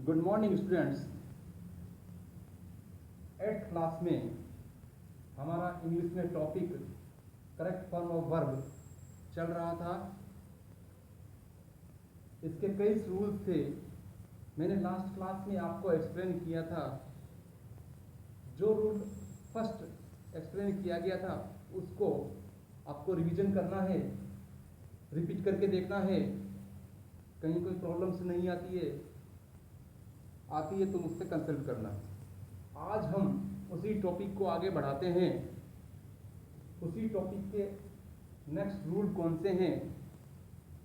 Good morning students. 8th class में हमारा English में topic correct form of verb चल रहा था। इसके कई रूल्स थे। मैंने लास्ट क्लास में आपको एक्सप्लेन किया था। जो रूल फर्स्ट एक्सप्लेन किया गया था उसको आपको रिवीजन करना है, रिपीट करके देखना है। कहीं कोई प्रॉब्लम्स नहीं आती है तो मुझसे कंसल्ट करना। आज हम उसी टॉपिक को आगे बढ़ाते हैं। उसी टॉपिक के नेक्स्ट रूल कौन से हैं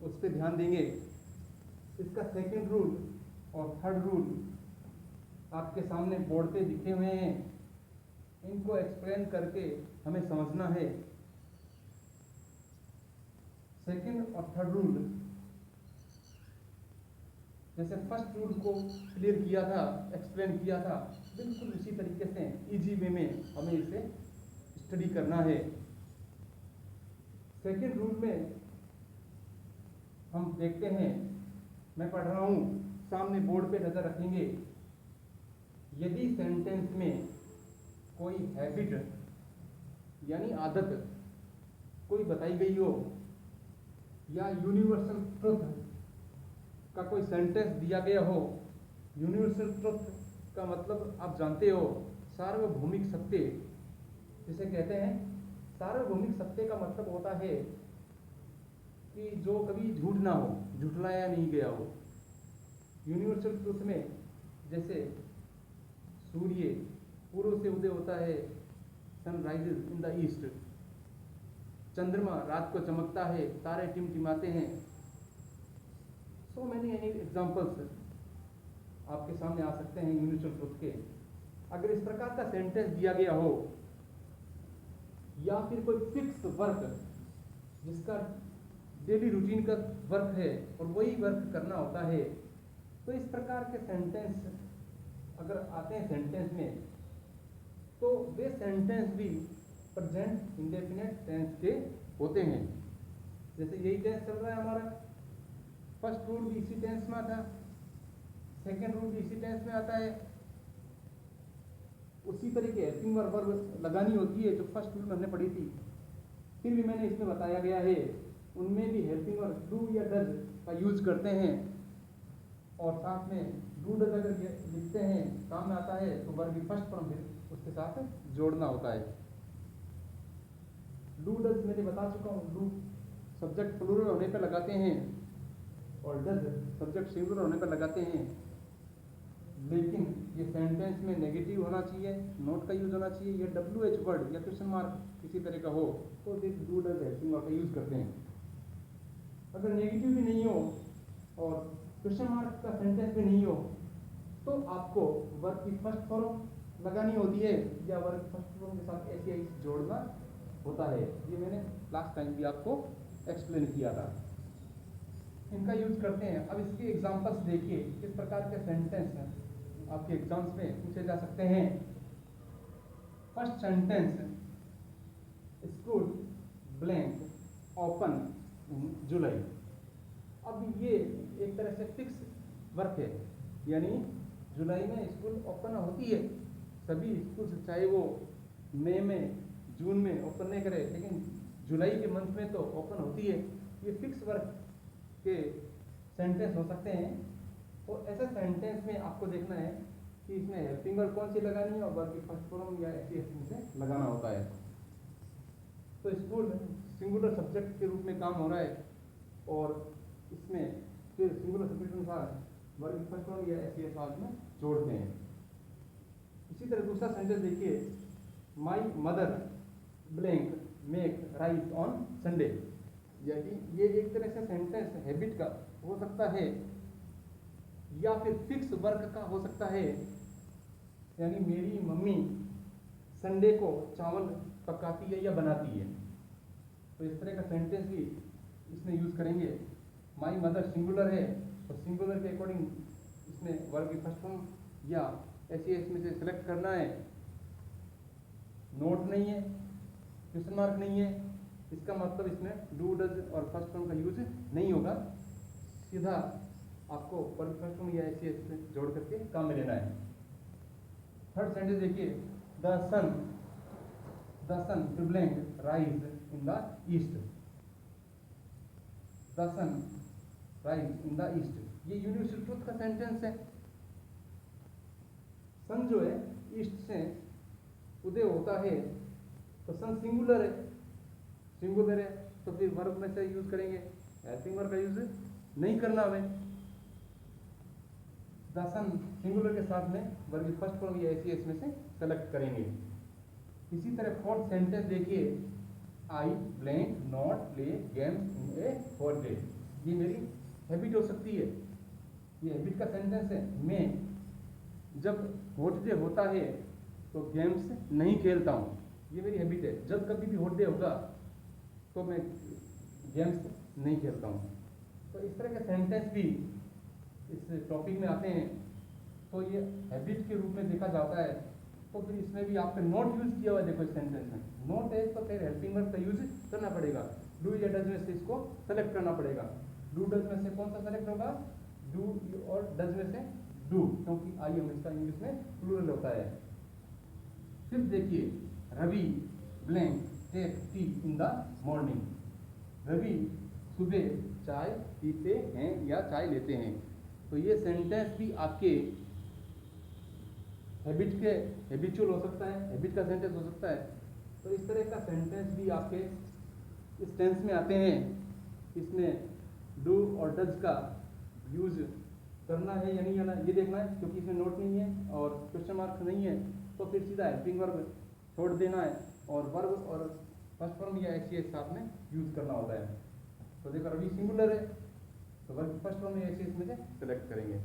उस पर ध्यान देंगे। इसका सेकंड रूल और थर्ड रूल आपके सामने बोर्ड पे दिखे हुए हैं। इनको एक्सप्लेन करके हमें समझना है। सेकंड और थर्ड रूल, जैसे फर्स्ट रूल को क्लियर किया था, एक्सप्लेन किया था, बिल्कुल इसी तरीके से इजी वे में हमें इसे स्टडी करना है। सेकंड रूल में हम देखते हैं, मैं पढ़ रहा हूँ, सामने बोर्ड पे नजर रखेंगे। यदि सेंटेंस में कोई हैबिट यानी आदत कोई बताई गई हो या यूनिवर्सल ट्रुथ का कोई सेंटेंस दिया गया हो। यूनिवर्सल ट्रुथ का मतलब आप जानते हो, सार्वभौमिक सत्य जिसे कहते हैं। सार्वभौमिक सत्य का मतलब होता है कि जो कभी झूठ ना हो, झुठलाया नहीं गया हो। यूनिवर्सल ट्रुथ में जैसे सूर्य पूर्व से उदय होता है, sun rises in the east, चंद्रमा रात को चमकता है, तारे टिमटिमाते हैं। सो मैनी एग्जाम्पल्स आपके सामने आ सकते हैं यूनिवर्सल ट्रुथ के। अगर इस प्रकार का सेंटेंस दिया गया हो या फिर कोई फिक्स वर्क जिसका डेली रूटीन का वर्क है और वही वर्क करना होता है, तो इस प्रकार के सेंटेंस अगर आते हैं सेंटेंस में, तो वे सेंटेंस भी प्रेजेंट इंडेफिनिट टेंस के होते हैं। जैसे यही टेंस चल रहा है हमारा, फर्स्ट रूल भी इसी टेंस में था, सेकेंड रूल भी इसी टेंस में आता है। उसी तरीके हेल्पिंग वर्ब लगानी होती है जो फर्स्ट रूल में हमने पढ़ी थी। फिर भी मैंने इसमें बताया गया है, उनमें भी हेल्पिंग वर्ब डू या डज का यूज करते हैं। और साथ में डू डज अगर लिखते हैं काम में आता है तो वर्ब की फर्स्ट फॉर्म फिर उसके साथ जोड़ना होता है। डू डज मैंने बता चुका हूँ, डू सब्जेक्ट प्लूरल होने पर लगाते हैं और डज सब्जेक्ट सिंगुलर होने पर लगाते हैं। लेकिन ये सेंटेंस में नेगेटिव होना चाहिए, नोट का यूज होना चाहिए, या WH वर्ड या क्वेश्चन मार्क किसी तरह का हो तो this do does helping verb का यूज करते हैं। अगर नेगेटिव भी नहीं हो और क्वेश्चन मार्क का सेंटेंस भी नहीं हो तो आपको वर्ब की फर्स्ट फॉर्म लगानी होती है या वर्ब फर्स्ट फॉर्म के साथ ऐसे जोड़ना होता है। ये मैंने लास्ट टाइम भी आपको एक्सप्लेन किया था। इनका यूज करते हैं। अब इसके एग्जांपल्स देखिए, किस प्रकार के सेंटेंस आपके एग्जाम्स में पूछे जा सकते हैं। First sentence, school blank open in July. अब ये एक तरह से फिक्स वर्क है, यानी जुलाई में स्कूल ओपन होती है। सभी स्कूल चाहे वो मई में जून में ओपन नहीं करे, लेकिन जुलाई के मंथ में तो ओपन होती है। ये फिक्स वर्क के सेंटेंस हो सकते हैं। और ऐसे सेंटेंस में आपको देखना है कि इसमें हेल्पिंग वर्ब कौन सी लगानी है और वर्ब की फर्स्ट फॉर्म या ऐसी से लगाना होता है। तो स्कूल सिंगुलर सब्जेक्ट के रूप में काम हो रहा है और इसमें फिर सिंगुलर सब्जेक्ट अनुसार वर्ब की फर्स्ट फॉर्म या ऐसी साथ में जोड़ते हैं। इसी तरह दूसरा सेंटेंस देखिए, my mother blank make rice on Sunday. यानी ये एक तरह से सेंटेंस हैबिट का हो सकता है या फिर फिक्स वर्क का हो सकता है, यानी मेरी मम्मी संडे को चावल पकाती है या बनाती है। तो इस तरह का सेंटेंस भी इसमें यूज करेंगे। माई मदर सिंगुलर है और सिंगुलर के अकॉर्डिंग इसमें वर्ब की फर्स्ट फॉर्म या ऐसी इसमें से सिलेक्ट करना है। नोट नहीं है, क्वेश्चन मार्क नहीं है, इसका मतलब इसमें डू डज और फर्स्ट फॉर्म का यूज नहीं होगा। सीधा आपको वर्ब फर्स्ट फॉर्म या एस से जोड़ करके काम में लेना है। थर्ड सेंटेंस देखिए, the sun blank rise in the east. The sun rise in the east, ये यूनिवर्सल ट्रूथ का सेंटेंस है। सन जो है ईस्ट से उदय होता है, तो सन सिंगुलर है, तो फिर वर्ब में से यूज करेंगे, हेल्पिंग वर्ब का यूज नहीं करना हमें। द सन सिंगुलर के साथ में वर्ब फर्स्ट फॉर्म या एस में से सेलेक्ट करेंगे। इसी तरह फोर्थ सेंटेंस देखिए, आई blank not play games in A holiday, ये मेरी हैबिट हो सकती है, ये हैबिट का सेंटेंस है। मैं जब हॉलिडे होता है तो गेम्स नहीं खेलता हूँ, ये मेरी हैबिट है। जब कभी भी हॉलिडे होगा तो मैं गेम्स नहीं खेलता हूँ। तो इस तरह के सेंटेंस भी इस टॉपिक में आते हैं, तो ये हैबिट के रूप में देखा जाता है। तो फिर इसमें भी आपका नॉट यूज किया हुआ है, देखो इस सेंटेंस में नॉट है, तो फिर हेल्पिंग वर्ब का यूज करना पड़ेगा। डू या डज में से इसको सेलेक्ट करना पड़ेगा। डू डज में से कौन सा सेलेक्ट होगा, डू और डज में से डू, क्योंकि आई हमेशा इंग्लिश में प्लूरल होता है। फिर देखिए, Ravi blank take T in the morning, Ravi सुबह चाय पीते हैं या चाय लेते हैं। तो ये सेंटेंस भी आपके हैबिचुअल हो सकता है, हैबिट का सेंटेंस हो सकता है। तो इस तरह का सेंटेंस भी आपके इस टेंस में आते हैं। इसमें डू और डज का यूज करना है या नहीं करना, ये देखना है, क्योंकि इसमें नोट नहीं है और क्वेश्चन मार्क नहीं है, तो फिर सीधा हेल्पिंग वर्ब छोड़ देना है और वर्ब और फर्स्ट फॉर्म या एस साथ में यूज करना होता है। तो देखो रवि सिंगुलर है, तो वर्ब फर्स्ट फॉर्म या एस में से सेलेक्ट करेंगे।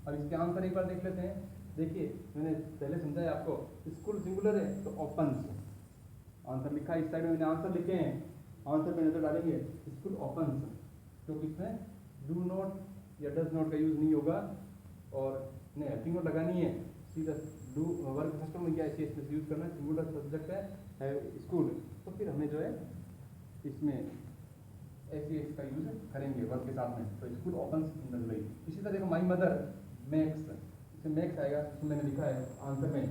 अब इसके आंसर एक बार देख लेते हैं। देखिए, मैंने पहले समझाया आपको, स्कूल सिंगुलर है तो ओपन्स, आंसर लिखा है इस साइड में, मैंने आंसर लिखे हैं, आंसर पे नजर डालेंगे, स्कूल ओपन्स, क्योंकि इसमें डू नॉट या डज नॉट का यूज नहीं होगा और ने हेल्पिंग वर्ब लगानी है, सीधा डू वर्ब फर्स्ट फॉर्म या एस में यूज करना है। सिंगुलर सब्जेक्ट है स्कूल, तो फिर हमें जो है इसमें एस का यूज करेंगे वर्ब के साथ में। तो स्कूल ओपन्स इन द जुलाई। इसी तरह देखो, माई मदर मेक्स, इसमें मेक्स आएगा, इसमें मैंने लिखा है आंसर में,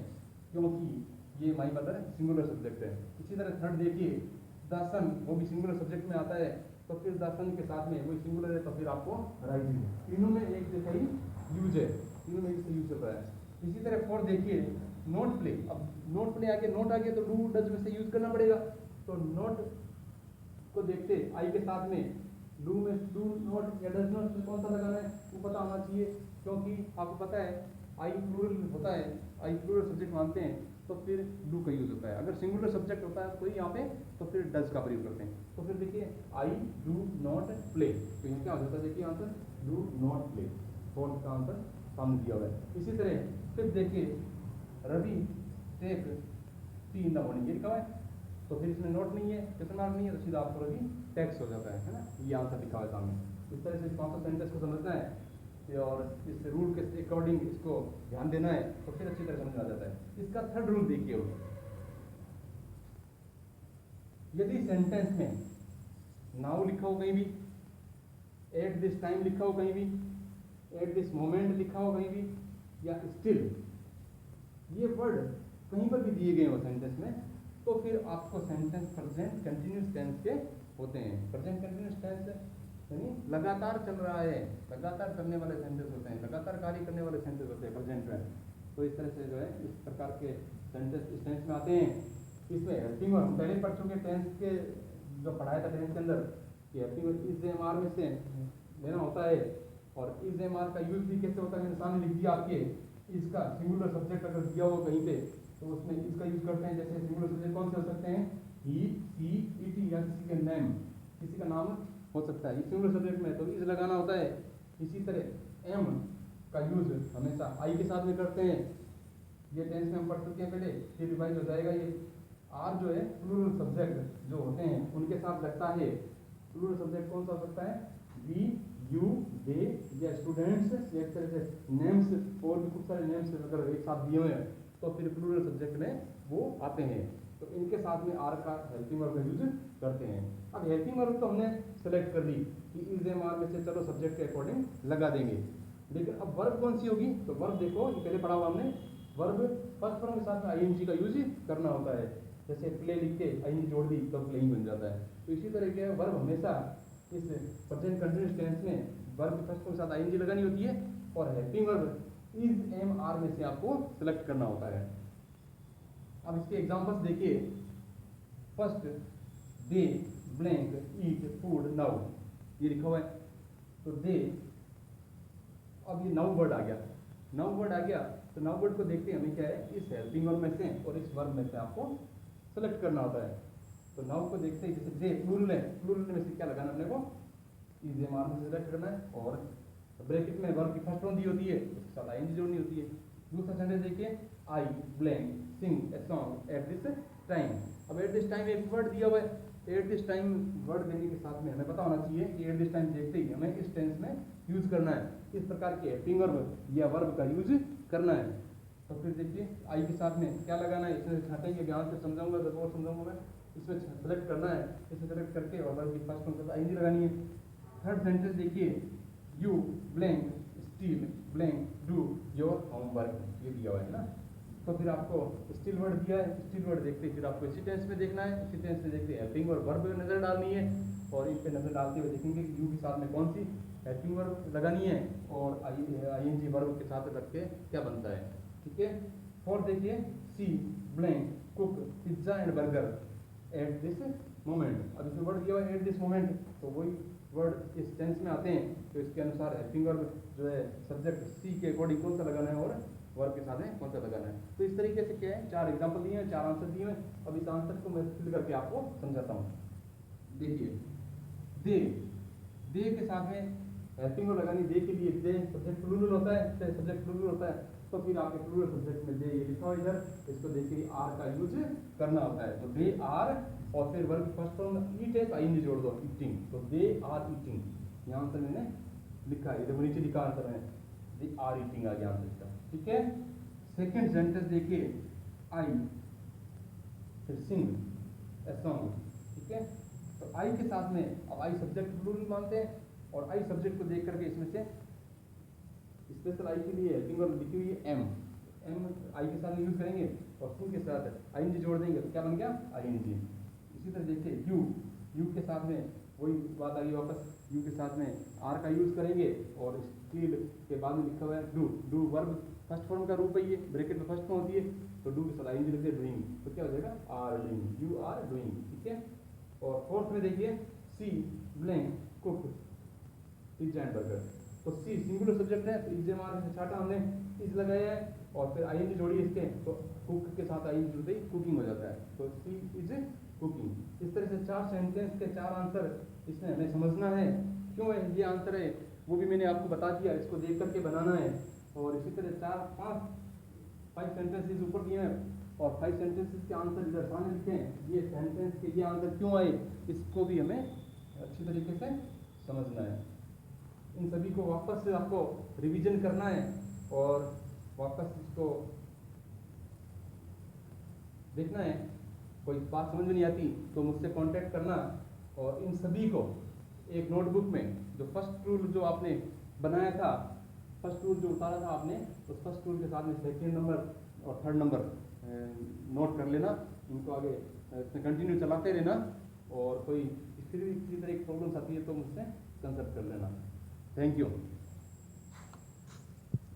क्योंकि ये माई मदर सिंगुलर सब्जेक्ट है। इसी तरह थर्ड देखिए, द सन, वो भी सिंगुलर सब्जेक्ट में आता है, तो फिर द सन के साथ में वो सिंगुलर है, तो फिर आपको राइजिंग, तीनों में एक जैसा ही यूज है, तीनों में एक से यूज चल रहा है। इसी तरह फोर्थ देखिए, नोट प्ले। अब नोट प्ले आके नोट आ गया तो डू डज में से यूज करना पड़ेगा। तो नोट को देखते आई के साथ में डू में डू नॉट या डज नॉट कौन सा लगाना है वो पता होना चाहिए, क्योंकि आपको पता है आई प्लूरल होता है, आई प्लूरल सब्जेक्ट मानते हैं, तो फिर डू का यूज होता है। अगर सिंगुलर सब्जेक्ट होता है कोई यहाँ पे, तो फिर डज का प्रयोग करते हैं। तो फिर देखिए, आई डू नॉट प्ले, तो ये क्या हो जाता है, देखिए answer do not play, fourth का आंसर सामने दिया हुआ है। इसी तरह फिर देखिए, Ravi take T in the morning, ये लिखा हुआ है, तो फिर इसमें नोट नहीं है, क्वेश्चन मार्क नहीं है, तो सीधा आपको रवि टेक्स्ट हो जाता है ना, ये आंसर लिखा हुआ है सामने। इस तरह से कौन सा सेंटेंस को समझना है और इस रूल के अकॉर्डिंग इसको ध्यान देना है, तो फिर अच्छी तरह समझ आ जाता है। इसका थर्ड रूल देखिए, यदि सेंटेंस में नाउ लिखा हो कहीं भी, एट दिस टाइम लिखा हो कहीं भी, एट दिस मोमेंट लिखा हो कहीं भी, या स्टिल, ये वर्ड कहीं पर भी दिए गए हो सेंटेंस में, तो फिर आपको सेंटेंस प्रेजेंट कंटिन्यूअस टेंस के होते हैं। प्रेजेंट कंटिन्यूअस टेंस यानी लगातार चल रहा है, लगातार करने वाले सेंटेंस होते हैं, लगातार कार्य करने वाले सेंटेंस होते हैं प्रेजेंट में। तो इस तरह से जो है इस प्रकार के सेंटेंस इस टेंस में आते हैं। इसमें हेल्पिंग वर्ब हम पहले पढ़ चुके टेंस के, जो पढ़ाया था टेंस के अंदर, कि helping verb is M R में से लेना होता है, और इज एम आर का यूज भी कैसे होता है मैंने सामने लिख दिया आपके। इसका सिंगुलर सब्जेक्ट अगर दिया हो कहीं पे, तो उसमें इसका यूज करते हैं। जैसे सिंगुलर सब्जेक्ट कौन से हो सकते हैं, ही, सी, इट, या किसी का नेम, किसी का नाम हो सकता है, ये सिंगुलर सब्जेक्ट में, तो इज लगाना होता है। इसी तरह एम का यूज हमेशा आई के साथ में करते हैं, ये टेंस में हम पढ़ चुके हैं पहले, फिर रिवाइज हो जाएगा। ये आर जो है प्लूरल सब्जेक्ट जो होते हैं उनके साथ लगता है। प्लूरल सब्जेक्ट कौन सा हो सकता है, वी, यू, दे, या स्टूडेंट्स, या एक तरह से नेम्स, और भी कुछ सारे नेम्स अगर एक साथ दिए हुए हैं तो फिर प्लूरल सब्जेक्ट में वो आते हैं। तो इनके साथ में आर का हेल्पिंग वर्ब का यूज करते हैं। अब हेल्पिंग वर्ब तो हमने सेलेक्ट कर ली, कि इज एम आर में से चलो सब्जेक्ट के अकॉर्डिंग लगा देंगे। लेकिन अब वर्ब कौन सी होगी, तो वर्ब देखो ये पहले पढ़ा हुआ हमने, वर्ब फर्स्ट फॉर्म के साथ में आईएनजी का यूज करना होता है। जैसे प्ले लिख के आईएनजी जोड़ दी तो प्लेइंग बन जाता है। तो इसी तरह के वर्ब हमेशा इस प्रेजेंट कंटिन्यूअस टेंस में वर्ब फर्स्ट फॉर्म के साथ आईएनजी लगानी होती है और helping verb is M R में से आपको सेलेक्ट करना होता है। अब इसके एग्जांपल्स देखिए। फर्स्ट, दे ब्लैंक ईट फूड नाउ, ये लिखा हुआ है। तो दे, अब ये नाउ वर्ड आ गया, नाउ वर्ड आ गया तो नाउ वर्ड को देखते हैं हमें क्या है, इस हेल्पिंग वर्ब में से और इस वर्ब में से आपको सेलेक्ट करना होता है। तो नाउ को देखते हैं, जैसे दे प्लूरल है, प्लूरल में से क्या लगाना अपने को, इज एम आर में से सेलेक्ट करना है और ब्रैकेट में वर्ब की फर्स्ट फॉर्म दी होती है, उसके साथ आईएनजी जोड़नी होती है। दूसरा सेंटेंस देखिए, आई blank Singh a song at this time. अब एट दिस टाइम एक वर्ड दिया हुआ है, एट दिस टाइम वर्ड देने के साथ में हमें पता होना चाहिए कि एट दिस टाइम देखते ही हमें इस टेंस में यूज करना है, इस प्रकार के हेल्पिंग वर्ब या वर्ब का यूज करना है। तो फिर देखिए आई के साथ में क्या लगाना है, इसमें हटाएंगे, ध्यान से समझाऊंगा तो और समझाऊंगा मैं। इसमें सेलेक्ट करना है, इसमें सेलेक्ट करके और वर्ब की फर्स्ट फॉर्म आईएनजी लगानी है। थर्ड सेंटेंस देखिए, you blank steel blank do your homework, ये दिया हुआ है ना। तो फिर आपको स्टील वर्ड दिया है, स्टील वर्ड देखते फिर आपको इसी टेंस में देखना है, इसी टेंस में देखते हेल्पिंग और वर्ब में नजर डालनी है और इन पे नजर डालते हुए देखेंगे कि यू के साथ में कौन सी हेल्पिंग वर्ब लगानी है और आईएनजी वर्ब के साथ रख के क्या बनता है। ठीक है। फोर्थ देखिए, she blank cook pizza and burger at this moment. अब इसमें वर्ड दिया हुआ है एट दिस मोमेंट, तो वही वर्ड इस टेंस में आते हैं, तो इसके अनुसार हेल्पिंग वर्ब जो है सब्जेक्ट सी के अकॉर्डिंग कौन सा लगाना है और वर्ब के साथ में कौन सा लगाना है। तो इस तरीके से क्या है, 4 एग्जांपल दिए हैं, 4 आंसर दिए हैं। अब इस आंसर को मैं फिल करके आपको समझाता हूँ। देखिए, दे, दे के साथ में हेल्पिंग वर्ब लगानी, दे के लिए दे सब्जेक्ट प्लूरल होता है, सब्जेक्ट प्लूरल होता है, तो फिर आपके प्लूरल सब्जेक्ट में दे ये लिखा हुआ इधर, इसको देखिए आर का यूज करना होता है। तो दे आर और फिर वर्ब फर्स्ट फॉर्म ईट है तो आईएनजी जोड़ दो, ईटिंग, तो दे आर ईटिंग। यहाँ आंसर मैंने लिखा है, इधर नीचे लिखा आंसर है, दे आर ईटिंग आ गया आंसर इसका। ठीक है। सेकंड सेंटेंस देखिए, आई फिर सिंग ए सॉन्ग। ठीक है। तो आई के साथ में, अब आई सब्जेक्ट प्लूरल मानते हैं और आई सब्जेक्ट को देख करके इसमें से स्पेशल आई के लिए हेल्पिंग वर्ब लिखी हुई है एम, एम आई के साथ यूज करेंगे और सिंग के साथ आईएनजी जोड़ देंगे तो क्या बन गया, आईएनजी। इसी तरह देखिए, यू, यू के साथ में वही बात आ गई वापस, यू के साथ में आर का यूज करेंगे और स्टील के बाद में लिखा हुआ है do, do verb first form का रूप है, ये ब्रैकेट में फर्स्ट फॉर्म होती है, तो डू के साथ आईएनजी लिखते हैं डूइंग, तो क्या हो जाएगा, are doing, you are doing. ठीक है। और फोर्थ में देखिए, she blank cook pizza and burger. तो सी सिंगुलर सब्जेक्ट है, तो इज एम आर से छाटा हमने, इज लगाया है और फिर आईएनजी जोड़ी इसके, तो कुक के साथ आईएनजी जुड़ते ही कुकिंग हो जाता है, तो सी इज कुकिंग। इस तरह से 4 सेंटेंस के 4 आंसर इसमें हमें समझना है, क्यों है ये आंसर है वो भी मैंने आपको बता दिया, इसको देख करके बनाना है। और इसी तरह 5 सेंटेंसेस ऊपर दिए हैं और 5 सेंटेंसेस के आंसर इधर सामने लिखे हैं, ये सेंटेंस के ये आंसर क्यों आए इसको भी हमें अच्छी तरीके से समझना है। इन सभी को वापस से आपको रिवीजन करना है और वापस इसको देखना है। कोई बात समझ में नहीं आती तो मुझसे कांटेक्ट करना और इन सभी को एक नोटबुक में जो फर्स्ट रूल जो आपने बनाया था, फर्स्ट रूल जो उतारा था आपने, तो फर्स्ट रूल के साथ में सेकंड नंबर और थर्ड नंबर नोट कर लेना, इनको आगे इसमें कंटिन्यू चलाते रहना और कोई किसी तरह की प्रॉब्लम्स आती है तो मुझसे कंसल्ट कर लेना। Thank you.